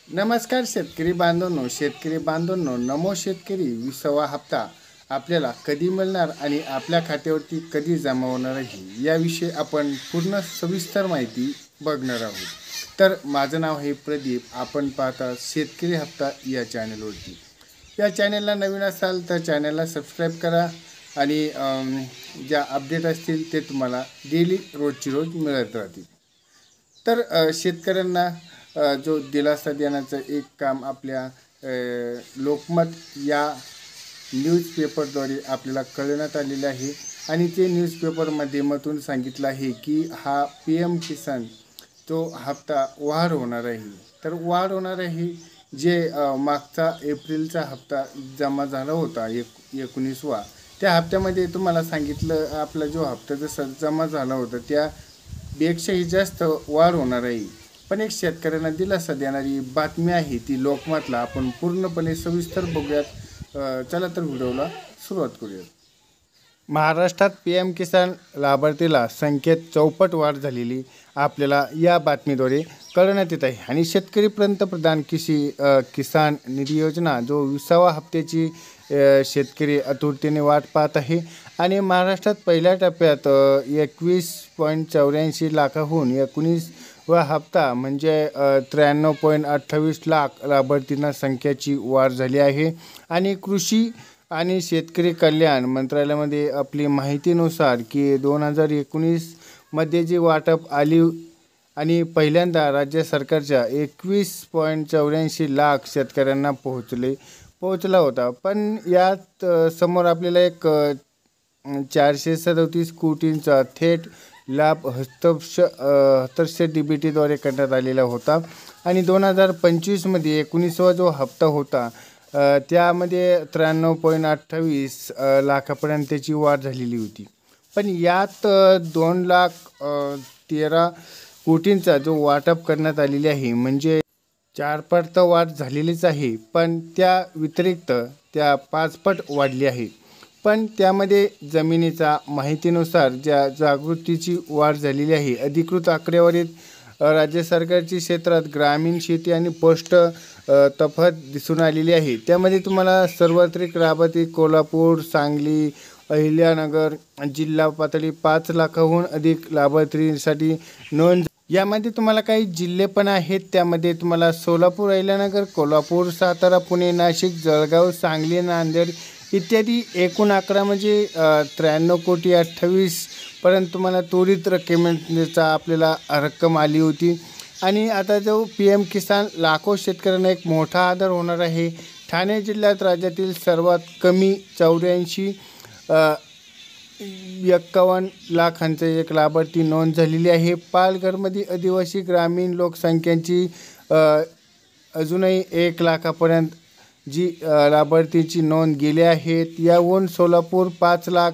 नमस्कार शेतकरी बांधवांनो, नमो शेतकरी. 20वा हप्ता आपल्याला कधी मिळणार आणि आपल्या खात्यावरती कधी जमा होणार आहे याविषयी आपण पूर्ण सविस्तर माहिती बघणार आहोत. तर माझं नाव आहे प्रदीप. आपण पाहता शेतकरी हप्ता या चॅनलवरती. या चॅनलला नवीन असाल तर चॅनलला सबस्क्राईब करा आणि ज्या अपडेट असतील ते तुम्हाला डेली रोजची रोज मिळत राहतील. तर शेतकऱ्यांना जो दिलासा देण्याचं एक काम आपल्या लोकमत या न्यूजपेपरद्वारे आपल्याला कळवण्यात आलेलं आहे आणि ते न्यूजपेपर माध्यमातून सांगितलं आहे की हा PM किसान जो हप्ता वाढ होणार आहे. तर वाढ होणार आहे. जे मागचा एप्रिलचा हप्ता जमा झाला होता 19वा, त्या हप्त्यामध्ये तुम्हाला सांगितलं आपला जो हप्ता जसा जमा झाला होता त्यापेक्षाही जास्त वाढ होणार आहे. पण एक शेतकऱ्यांना दिलासा देणारी बातमी आहे ती लोकमतला आपण पूर्णपणे सविस्तर बघूयात. चला तर व्हिडिओला सुरुवात करूयात. महाराष्ट्रात PM किसान लाभार्थीला संख्येत चौपट वाढ झालेली आपल्याला या बातमीद्वारे कळवण्यात येत आहे. आणि शेतकरी पंतप्रधान किसान निधी योजना जो 20वा हप्त्याची शेतकरी आतुरतेने वाट पाहत आहे. आणि महाराष्ट्रात पहिल्या टप्प्यात 21.84 लाखाहून 19वा हप्ता म्हणजे 93.28 लाख लाभार्थींना संख्येची वाढ झाली आहे. आणि कृषी आणि शेतकरी कल्याण मंत्रालयामध्ये आपली माहितीनुसार की 2019मध्ये जी वाटप आली आणि पहिल्यांदा राज्य सरकारच्या 21.84 लाख शेतकऱ्यांना पोहोचला होता. पण यात समोर आपल्याला एक 437 कोटींचा थेट लाभ हस्तक्षेप DBTद्वारे करण्यात आलेला होता. आणि 2025मध्ये 19वा जो हप्ता होता त्यामध्ये 93.28 लाखापर्यंतची वाढ झालेली होती. पण यात 2,13 कोटींचा जो वाटप करण्यात आलेली आहे म्हणजे 4 पट तर वाढ झालेलीच आहे. पण त्या व्यतिरिक्त त्या 5 पट वाढली आहे. पण त्यामध्ये जमिनीचा माहितीनुसार ज्या जागृतीची वाढ झालेली आहे. अधिकृत आकडेवारीत राज्य सरकारची क्षेत्रात ग्रामीण शेती आणि पोस्ट तफावत दिसून आलेली आहे. त्यामध्ये तुम्हाला सार्वत्रिक लाभार्थी कोल्हापूर, सांगली, अहिल्यानगर जिल्हा पातळी 5 लाखाहून अधिक लाभार्थींसाठी नोंद. यामध्ये तुम्हाला काही जिल्हे पण आहेत. त्यामध्ये तुम्हाला सोलापूर, अहिल्यानगर, कोल्हापूर, सातारा, पुणे, नाशिक, जळगाव, सांगली, नांदेड इत्यादी एकूण 11 म्हणजे 93.28 पर्यंत तुम्हाला त्वरित रकमेचा आपल्याला रक्कम आली होती. आणि आता जो PM किसान लाखो शेतकऱ्यांना एक मोठा आधार होणार आहे. ठाणे जिल्ह्यात राज्यातील सर्वात कमी 51 लाखांचा एक लाभार्थी नोंद झालेली आहे. पालघरमध्ये आदिवासी ग्रामीण लोकसंख्येची अजूनही 1 लाखापर्यंत जी लाभार्थींची नोंद गेली आहेत. याहून सोलापूर 5 लाख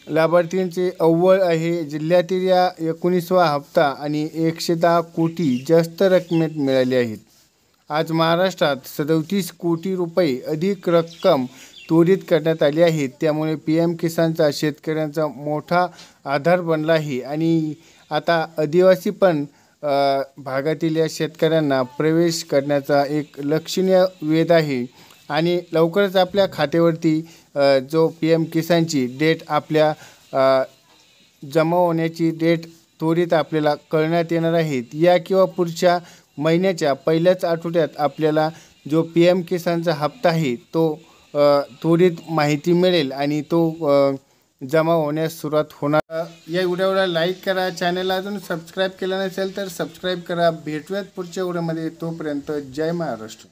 लाभार्थींचे अव्वल आहे. जिल्ह्यातील या 19वा हप्ता आणि 110 कोटी जास्त रकमेत मिळाली आहेत. आज महाराष्ट्रात 37 कोटी रुपये अधिक रक्कम त्वरित करण्यात आली आहे. त्यामुळे PM किसानचा शेतकऱ्यांचा मोठा आधार बनला आहे. आणि आता आदिवासी पण भागातील या शेतकऱ्यांना प्रवेश करण्याचा एक लक्षणीय वेध आहे. आणि लवकरच आपल्या खात्यावरती जो PM किसानची डेट आपल्या जमा होण्याची डेट त्वरित आपल्याला कळण्यात येणार आहेत. या किंवा पुढच्या महिन्याच्या पहिल्याच आठवड्यात आपल्याला जो PM किसानचा हप्ता आहे तो त्वरित माहिती मिळेल आणि तो जमा होण्यास सुरुवात होणार. या व्हिडिओला लाईक करा. चॅनलला अजून सबस्क्राईब केलं नसेल तर सबस्क्राईब करा. भेटूयात पुढच्या व्हिडिओमध्ये. तोपर्यंत जय महाराष्ट्र.